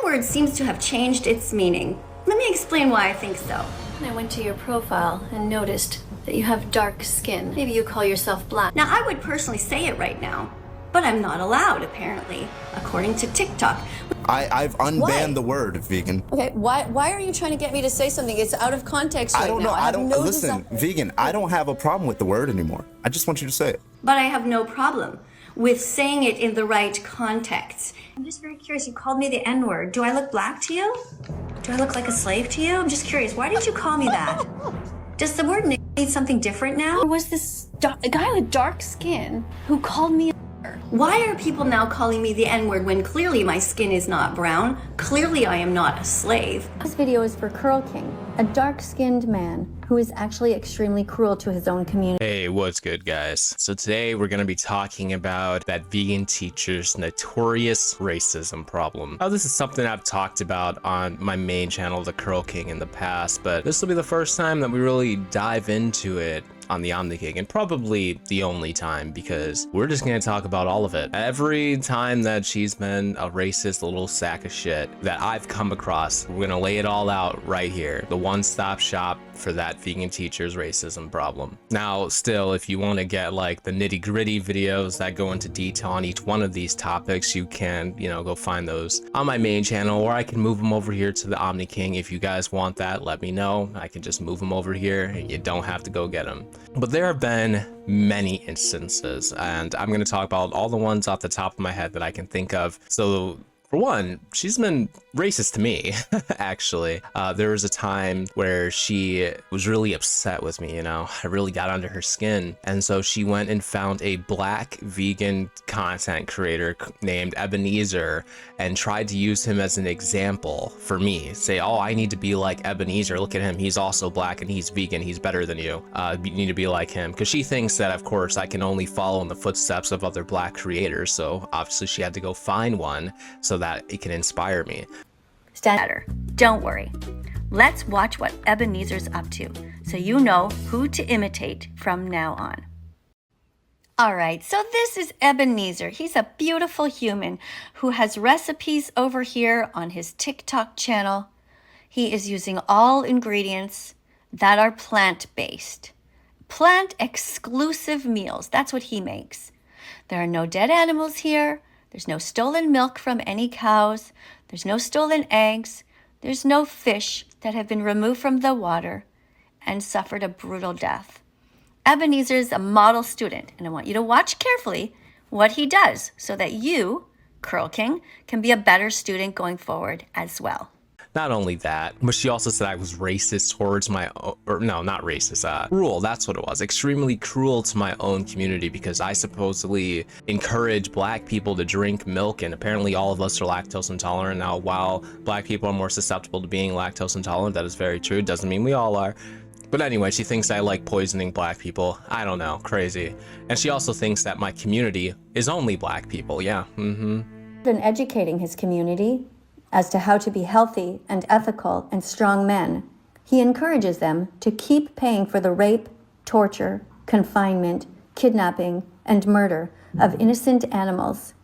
N-word seems to have changed its meaning. Let me explain why I think so. I went to your profile and noticed that you have dark skin. Maybe you call yourself black. Now, I would personally say it right now, but I'm not allowed, apparently, according to TikTok. I've unbanned the word vegan. Okay, why are you trying to get me to say something? It's out of context right I don't now. know. Listen, vegan, I don't have a problem with the word anymore. I just want you to say it. But I have no problem with saying it in the right context. I'm just very curious. You called me the N-word. Do I look black to you? Do I look like a slave to you? I'm just curious. Why did you call me that? Does the word need something different now? There was this a guy with dark skin who called me. Why are people now calling me the N-word when clearly my skin is not brown? Clearly I am not a slave. This video is for Curl King, a dark-skinned man who is actually extremely cruel to his own community. Hey, what's good, guys? So today we're going to be talking about that vegan teacher's notorious racism problem. Now, this is something I've talked about on my main channel, The Curl King, in the past, but this will be the first time that we really dive into it on the OmniKing, and probably the only time, because we're just gonna talk about all of it. Every time that she's been a racist little sack of shit that I've come across, we're gonna lay it all out right here. The one-stop shop for that vegan teacher's racism problem. Now, still, if you want to get like the nitty-gritty videos that go into detail on each one of these topics, you can, go find those on my main channel, or I can move them over here to the OmniKing. If you guys want that, let me know. I can just move them over here and you don't have to go get them. But there have been many instances, and I'm going to talk about all the ones off the top of my head that I can think of. So, for one, she's been racist to me, actually. There was a time where she was really upset with me, I really got under her skin. And so she went and found a black vegan content creator named Ebenezer and tried to use him as an example for me. Say, oh, I need to be like Ebenezer. Look at him. He's also black and he's vegan. He's better than you. You need to be like him. Because she thinks that, of course, I can only follow in the footsteps of other black creators. So obviously she had to go find one so that it can inspire me. Better. Don't worry. Let's watch what Ebenezer's up to, so you know who to imitate from now on. All right, so this is Ebenezer. He's a beautiful human who has recipes over here on his TikTok channel. He is using all ingredients that are plant-based. Plant-exclusive meals. That's what he makes. There are no dead animals here. There's no stolen milk from any cows. There's no stolen eggs. There's no fish that have been removed from the water and suffered a brutal death. Ebenezer is a model student, and I want you to watch carefully what he does so that you, Curl King, can be a better student going forward as well. Not only that, but she also said I was racist towards my own, or no, not racist, cruel, that's what it was. Extremely cruel to my own community because I supposedly encourage black people to drink milk, and apparently all of us are lactose intolerant. Now, while black people are more susceptible to being lactose intolerant, that is very true. Doesn't mean we all are. But anyway, she thinks I like poisoning black people. I don't know, crazy. And she also thinks that my community is only black people, yeah, And educating his community as to how to be healthy and ethical and strong men, he encourages them to keep paying for the rape, torture, confinement, kidnapping, and murder of innocent animals.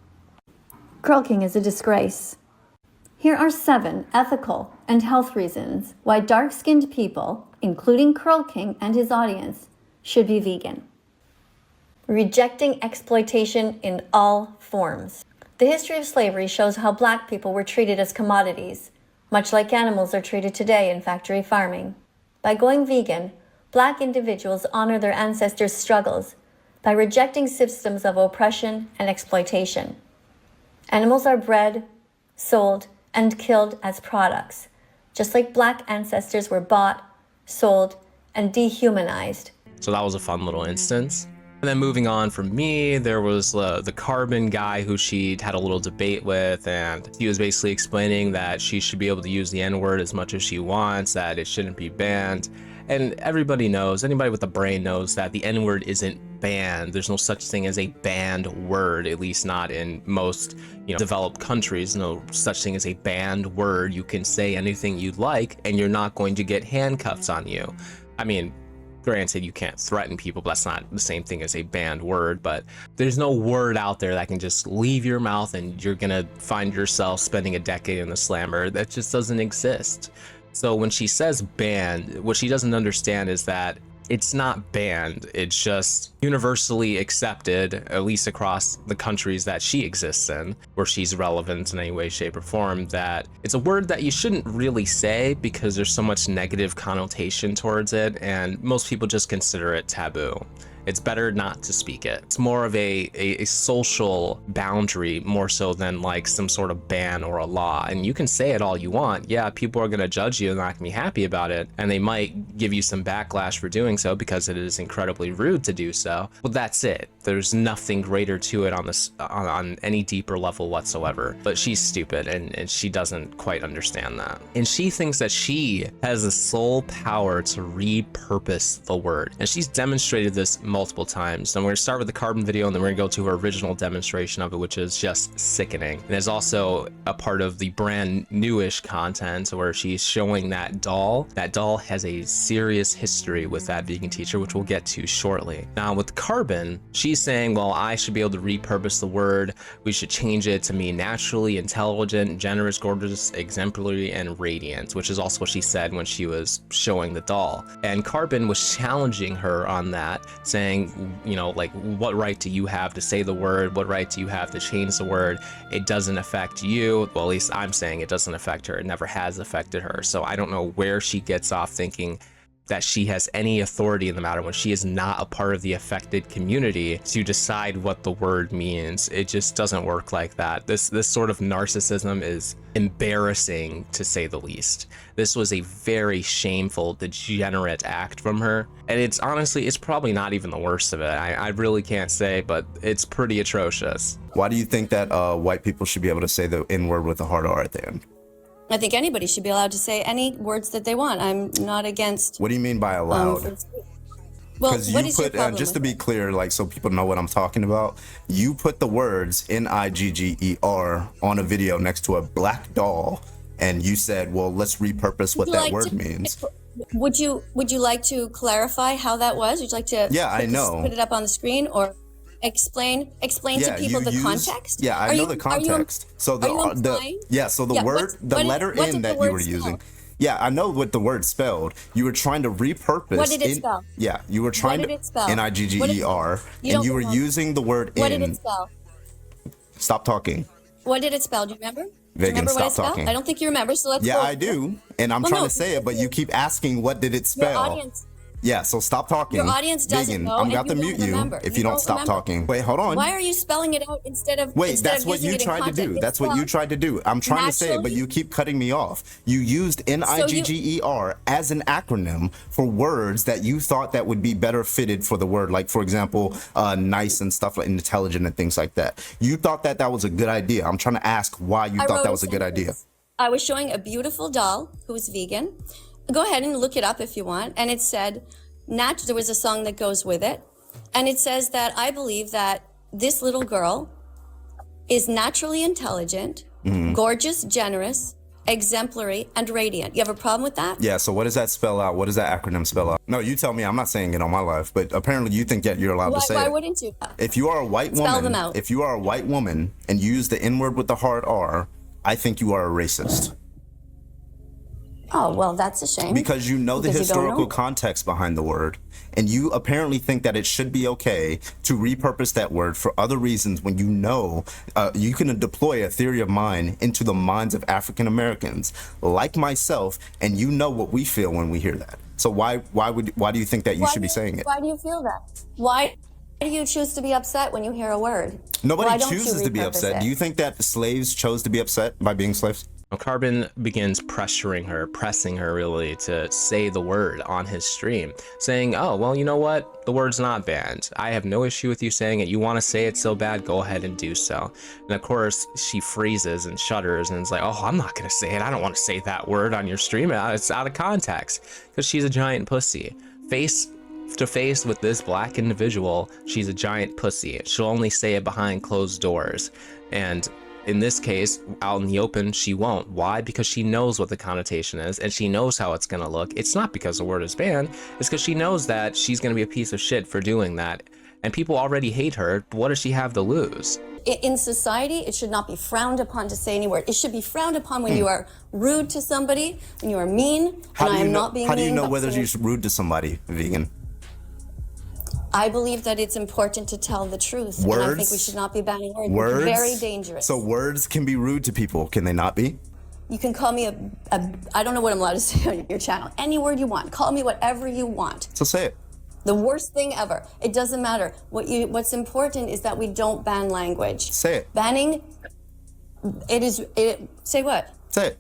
Curl King is a disgrace. Here are 7 ethical and health reasons why dark-skinned people, including Curl King and his audience, should be vegan. Rejecting exploitation in all forms. The history of slavery shows how black people were treated as commodities, much like animals are treated today in factory farming. By going vegan, black individuals honor their ancestors' struggles by rejecting systems of oppression and exploitation. Animals are bred, sold, and killed as products, just like black ancestors were bought, sold, and dehumanized. So that was a fun little instance. And then moving on from me, there was the carbon guy who she had a little debate with, and he was basically explaining that she should be able to use the N-word as much as she wants, that it shouldn't be banned. And everybody knows, anybody with a brain knows that the N-word isn't banned. There's no such thing as a banned word, at least not in most, developed countries. No such thing as a banned word. You can say anything you'd like, and you're not going to get handcuffs on you. I mean, Granted, you can't threaten people, but that's not the same thing as a banned word, but there's no word out there that can just leave your mouth and you're gonna find yourself spending a decade in the slammer. That just doesn't exist. So when she says banned, what she doesn't understand is that it's not banned, it's just universally accepted, at least across the countries that she exists in, where she's relevant in any way, shape, or form, that it's a word that you shouldn't really say because there's so much negative connotation towards it, and most people just consider it taboo. It's better not to speak it. It's more of a social boundary, more so than like some sort of ban or a law. And you can say it all you want. Yeah, people are gonna judge you and not gonna be happy about it. And they might give you some backlash for doing so because it is incredibly rude to do so. But that's it. There's nothing greater to it on any deeper level whatsoever. But she's stupid and she doesn't quite understand that. And she thinks that she has the sole power to repurpose the word. And she's demonstrated this multiple times. And we're gonna start with the carbon video and then we're gonna go to her original demonstration of it, which is just sickening. And it's also a part of the brand newish content where she's showing that doll. That doll has a serious history with that vegan teacher, which we'll get to shortly. Now with carbon, she's saying, well, I should be able to repurpose the word. We should change it to mean naturally, intelligent, generous, gorgeous, exemplary, and radiant, which is also what she said when she was showing the doll. And Carbon was challenging her on that, saying, you know, like, what right do you have to say the word? What right do you have to change the word? It doesn't affect you. Well, at least I'm saying it doesn't affect her. It never has affected her. So I don't know where she gets off thinking that she has any authority in the matter when she is not a part of the affected community to decide what the word means. It just doesn't work like that. This sort of narcissism is embarrassing, to say the least. This was a very shameful, degenerate act from her. And it's honestly, it's probably not even the worst of it. I really can't say, but it's pretty atrocious. Why do you think that white people should be able to say the N-word with a hard R at the end? I think anybody should be allowed to say any words that they want. I'm not against. What do you mean by allowed? Well, Because what you is your put, problem just to with be clear, like so people know what I'm talking about, you put the words N-I-G-G-E-R on a video next to a black doll, and you said, well, let's repurpose what that word means. Would you like to clarify how that was? Would you like to put it up on the screen or explain to people the context? Yeah, I know the context. So the letter N that you were using. Yeah, I know what the word spelled. You were trying to repurpose. What did it spell? Yeah, you were trying to spell? N-I-G-G-E-R, and you were using the word What N. did it spell? Stop talking. What did it spell? Do you remember? Vegan, stop talking. I don't think you remember, so let's go. Yeah, I do, and I'm trying to say it, but you keep asking what did it spell. Your audience. Yeah, so stop talking. Your audience doesn't Vegan, know, I'm and got to you mute don't you remember. if You you don't don't stop remember. talking. Wait, hold on. Why are you spelling it out instead of Wait, that's what you tried to do. That's what you tried to do. I'm trying to say it, but you keep cutting me off. You used N-I-G-G-E-R as an acronym for words that you thought that would be better fitted for the word, like, for example, nice and stuff like intelligent and things like that. You thought that that was a good idea. I'm trying to ask why you thought that was a good idea. I was showing a beautiful doll who was vegan. Go ahead and look it up if you want. And it said, there was a song that goes with it. And it says that I believe that this little girl is naturally intelligent, gorgeous, generous, exemplary, and radiant. You have a problem with that? Yeah, so what does that spell out? What does that acronym spell out? No, you tell me. I'm not saying it on my life, but apparently you think that you're allowed to say it. Why wouldn't you? If you are a white woman, Spell them out. if you are a white woman and you use the N-word with the hard R, I think you are a racist. Oh, well, that's a shame. Because you know the Because you don't historical know. context behind the word, and you apparently think that it should be okay to repurpose that word for other reasons when you know you can deploy a theory of mind into the minds of African Americans like myself, and you know what we feel when we hear that. So why do you think that you should be saying it? Why do you feel that? Why do you choose to be upset when you hear a word? Why Nobody don't you chooses to be repurpose upset. it? Do you think that slaves chose to be upset by being slaves? Carbon begins pressing her really to say the word on his stream, saying, oh, well, you know what? The word's not banned. I have no issue with you saying it. You want to say it so bad, go ahead and do so. And of course, she freezes and shudders and is like, oh, I'm not going to say it. I don't want to say that word on your stream. It's out of context, because she's a giant pussy. Face to face with this black individual, she's a giant pussy. She'll only say it behind closed doors. And in this case, out in the open, she won't. Why? Because she knows what the connotation is and she knows how it's gonna look. It's not because the word is banned, it's because she knows that she's gonna be a piece of shit for doing that. And people already hate her. What does she have to lose? In society, it should not be frowned upon to say any word. It should be frowned upon when you are rude to somebody, when you are mean, and I am not being mean. How do you know whether you're rude to somebody, vegan? I believe that it's important to tell the truth. Words? And I think we should not be banning words. Words? It's very dangerous. So words can be rude to people, can they not be? You can call me I don't know what I'm allowed to say on your channel. Any word you want. Call me whatever you want. So say it. The worst thing ever. It doesn't matter. What's important is that we don't ban language. Say it. Banning, say what? Say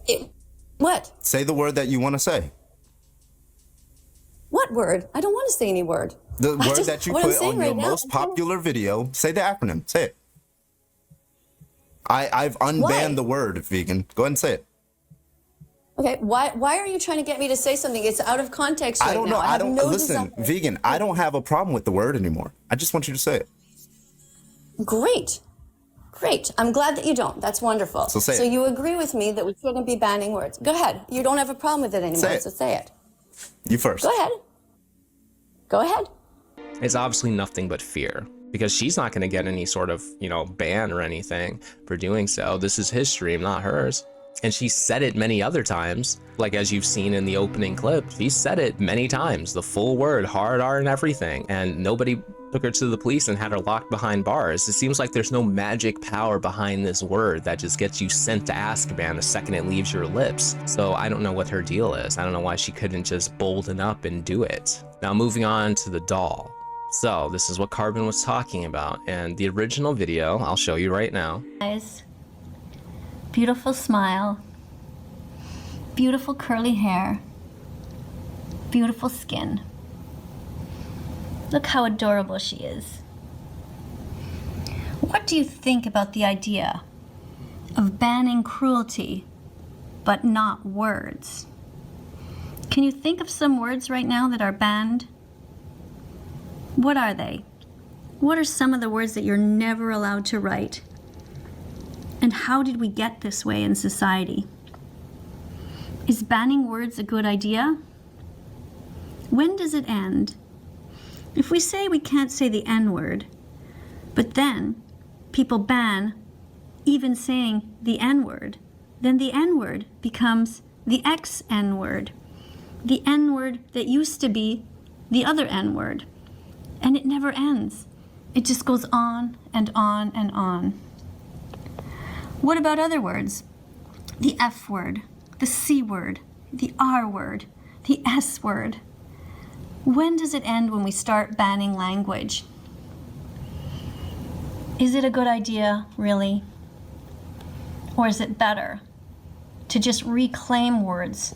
it. What? Say the word that you want to say. What word? I don't want to say any word. The word that you put on your most popular video. Say the acronym. Say it. I've unbanned the word, vegan. Go ahead and say it. Okay, why are you trying to get me to say something? It's out of context right now. I don't know. I don't listen, desire. vegan. I don't have a problem with the word anymore. I just want you to say it. Great. I'm glad that you don't. That's wonderful. So say it. So you agree with me that we shouldn't be banning words. Go ahead. You don't have a problem with it anymore. Say it. So say it. You first. Go ahead. It's obviously nothing but fear, because she's not going to get any sort of, ban or anything for doing so. This is his stream, not hers. And she said it many other times, like as you've seen in the opening clip. She said it many times, the full word, hard R and everything, and nobody took her to the police and had her locked behind bars. It seems like there's no magic power behind this word that just gets you sent to Azkaban the second it leaves your lips. So I don't know what her deal is. I don't know why she couldn't just bolden up and do it. Now moving on to the doll. So this is what Carbon was talking about, and the original video, I'll show you right now. Eyes, beautiful smile, beautiful curly hair, beautiful skin. Look how adorable she is. What do you think about the idea of banning cruelty, but not words? Can you think of some words right now that are banned? What are they? What are some of the words that you're never allowed to write? And how did we get this way in society? Is banning words a good idea? When does it end? If we say we can't say the N-word, but then people ban even saying the N-word, then the N-word becomes the X-N-word, the N-word that used to be the other N-word. And it never ends. It just goes on and on and on. What about other words? The F word, the C word, the R word, the S word. When does it end when we start banning language? Is it a good idea, really? Or is it better to just reclaim words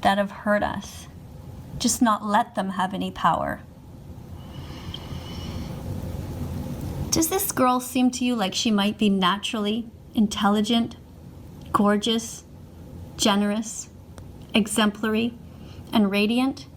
that have hurt us? Just not let them have any power. Does this girl seem to you like she might be naturally intelligent, gorgeous, generous, exemplary, and radiant?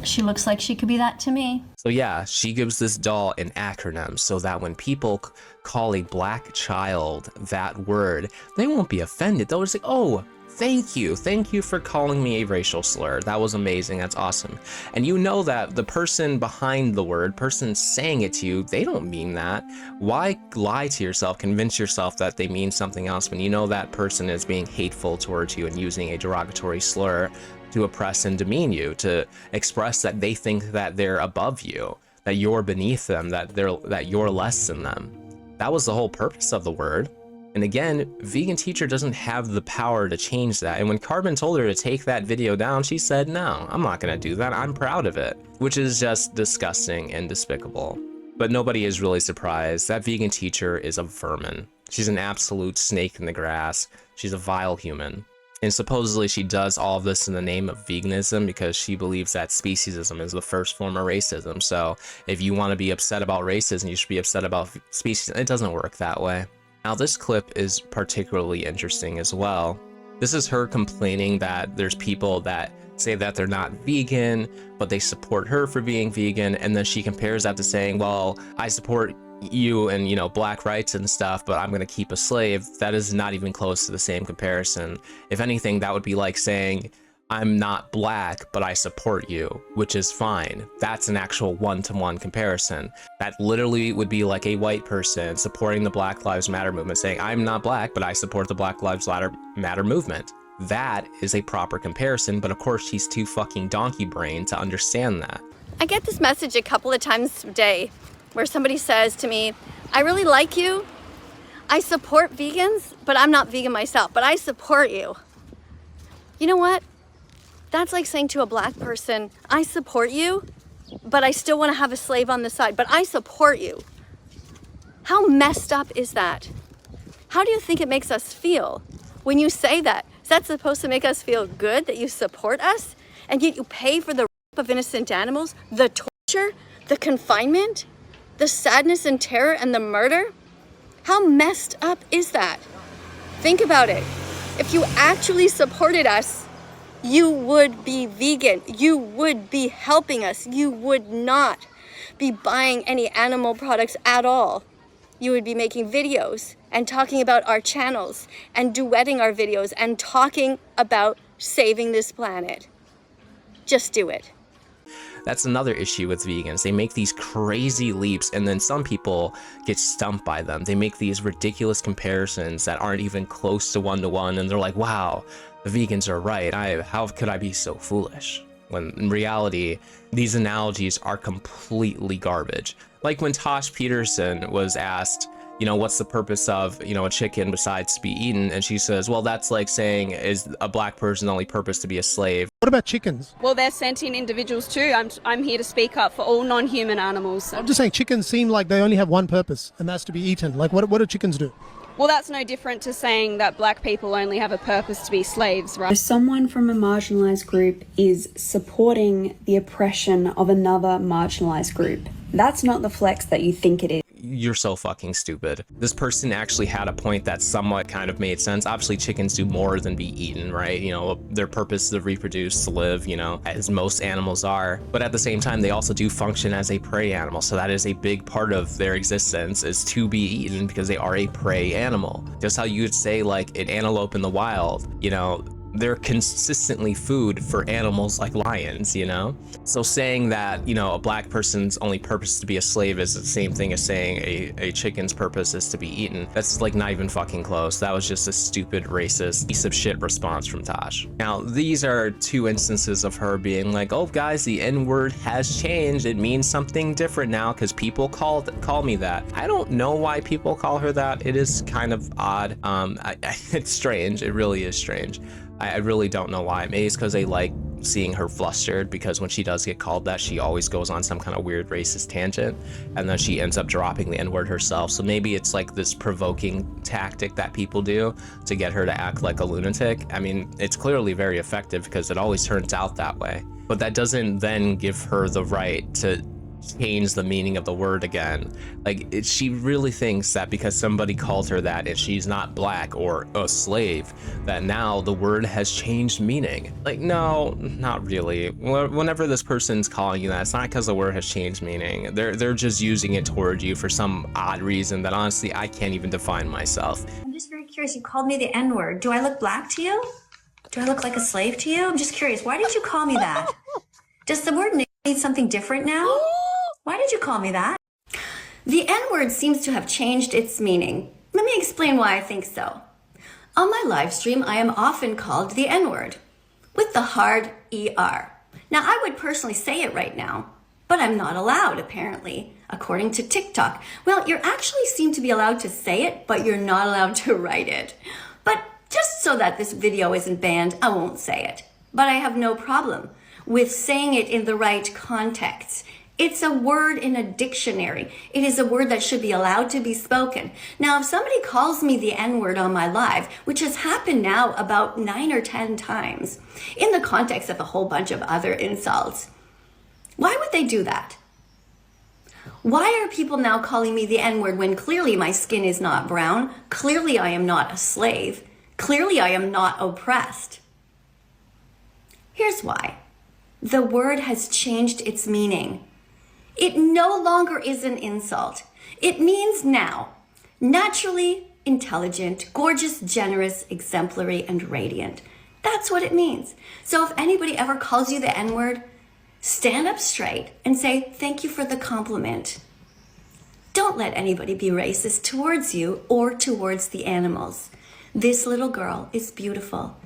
She looks like she could be that to me. So yeah, she gives this doll an acronym so that when people call a black child that word, they won't be offended. They'll just say, oh, thank you for calling me a racial slur. That was amazing, that's awesome. And you know that the person behind the word, person saying it to you, they don't mean that. Why lie to yourself, convince yourself that they mean something else when you know that person is being hateful towards you and using a derogatory slur to oppress and demean you, to express that they think that they're above you, that you're beneath them, that you're less than them. That was the whole purpose of the word. And again, Vegan Teacher doesn't have the power to change that. And when Carbon told her to take that video down, she said, no, I'm not gonna do that. I'm proud of it, which is just disgusting and despicable. But nobody is really surprised. That Vegan Teacher is a vermin. She's an absolute snake in the grass. She's a vile human. And supposedly she does all of this in the name of veganism because she believes that speciesism is the first form of racism. So if you want to be upset about racism, you should be upset about speciesism. It doesn't work that way. Now this clip is particularly interesting as well. This is her complaining that there's people that say that they're not vegan, but they support her for being vegan, and then she compares that to saying, well, I support you and, you know, black rights and stuff, but I'm gonna keep a slave, that is not even close to the same comparison. If anything, that would be like saying, I'm not black, but I support you, which is fine. That's an actual one-to-one comparison. That literally would be like a white person supporting the Black Lives Matter movement, saying, I'm not black, but I support the Black Lives Matter movement. That is a proper comparison, but of course she's too fucking donkey brained to understand that. I get this message a couple of times a day where somebody says to me, I really like you. I support vegans, but I'm not vegan myself, but I support you. You know what? That's like saying to a black person, I support you, but I still want to have a slave on the side, but I support you. How messed up is that? How do you think it makes us feel when you say that? Is that supposed to make us feel good that you support us? And yet you pay for the rape of innocent animals, the torture, the confinement, the sadness and terror and the murder? How messed up is that? Think about it. If you actually supported us, you would be vegan. You would be helping us. You would not be buying any animal products at all. You would be making videos and talking about our channels and duetting our videos and talking about saving this planet. Just do it. That's another issue with vegans. They make these crazy leaps and then some people get stumped by them. They make these ridiculous comparisons that aren't even close to one-to-one, and they're like, wow, the vegans are right. How could I be so foolish? When in reality, these analogies are completely garbage. Like when Tosh Peterson was asked, you know, what's the purpose of, you know, a chicken besides to be eaten? And she says, well, that's like saying, is a black person's only purpose to be a slave? What about chickens? Well, they're sentient individuals too. I'm here to speak up for all non-human animals. I'm just saying chickens seem like they only have one purpose, and that's to be eaten. Like, what do chickens do? Well, that's no different to saying that black people only have a purpose to be slaves, right? If someone from a marginalised group is supporting the oppression of another marginalised group, that's not the flex that you think it is. You're so fucking stupid. This person actually had a point that somewhat kind of made sense. Obviously, chickens do more than be eaten, right? You know, their purpose is to reproduce, to live, you know, as most animals are. But at the same time, they also do function as a prey animal. So that is a big part of their existence, is to be eaten because they are a prey animal. Just how you would say like an antelope in the wild, you know, they're consistently food for animals like lions, you know? So saying that, you know, a black person's only purpose to be a slave is the same thing as saying a chicken's purpose is to be eaten. That's like not even fucking close. That was just a stupid, racist, piece of shit response from Tosh. Now, these are two instances of her being like, oh guys, the N-word has changed. It means something different now because people call me that. I don't know why people call her that. It is kind of odd. It's strange. It really is strange. I really don't know why. Maybe it's because they like seeing her flustered, because when she does get called that, she always goes on some kind of weird racist tangent, and then she ends up dropping the N-word herself. So maybe it's like this provoking tactic that people do to get her to act like a lunatic. I mean, it's clearly very effective because it always turns out that way. But that doesn't then give her the right to change the meaning of the word again. Like, she really thinks that because somebody called her that and she's not black or a slave, that now the word has changed meaning. Like, no, not really. Whenever this person's calling you that, it's not because the word has changed meaning. They're just using it toward you for some odd reason that honestly I can't even define myself. I'm just very curious. You called me the N-word. Do I look black to you? Do I look like a slave to you? I'm just curious. Why did you call me that? Does the word mean something different now? Why did you call me that? The N-word seems to have changed its meaning. Let me explain why I think so. On my live stream, I am often called the N-word, with the hard ER. Now, I would personally say it right now, but I'm not allowed, apparently, according to TikTok. Well, you actually seem to be allowed to say it, but you're not allowed to write it. But just so that this video isn't banned, I won't say it. But I have no problem with saying it in the right context. It's a word in a dictionary. It is a word that should be allowed to be spoken. Now, if somebody calls me the N-word on my live, which has happened now about 9 or 10 times, in the context of a whole bunch of other insults, why would they do that? Why are people now calling me the N-word when clearly my skin is not brown? Clearly I am not a slave. Clearly I am not oppressed. Here's why. The word has changed its meaning. It no longer is an insult. It means now, naturally intelligent, gorgeous, generous, exemplary, and radiant. That's what it means. So if anybody ever calls you the N-word, stand up straight and say, thank you for the compliment. Don't let anybody be racist towards you or towards the animals. This little girl is beautiful.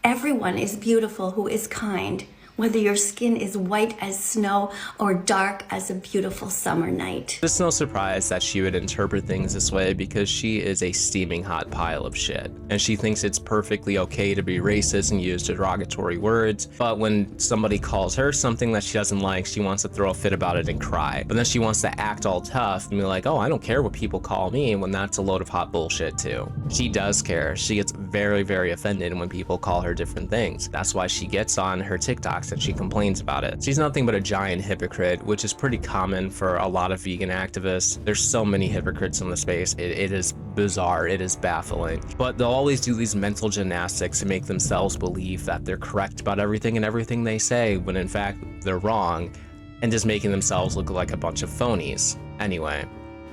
Everyone is beautiful who is kind, whether your skin is white as snow or dark as a beautiful summer night. It's no surprise that she would interpret things this way because she is a steaming hot pile of shit. And she thinks it's perfectly okay to be racist and use derogatory words, but when somebody calls her something that she doesn't like, she wants to throw a fit about it and cry. But then she wants to act all tough and be like, oh, I don't care what people call me, when that's a load of hot bullshit too. She does care. She gets very, very offended when people call her different things. That's why she gets on her TikToks and she complains about it. She's nothing but a giant hypocrite, which is pretty common for a lot of vegan activists. There's so many hypocrites in the space. It is bizarre. It is baffling. But they'll always do these mental gymnastics to make themselves believe that they're correct about everything and everything they say, when in fact they're wrong, and just making themselves look like a bunch of phonies. Anyway,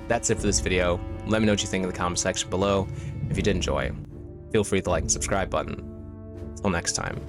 that's it for this video. Let me know what you think in the comment section below. If you did enjoy, feel free to like and subscribe button. Until next time.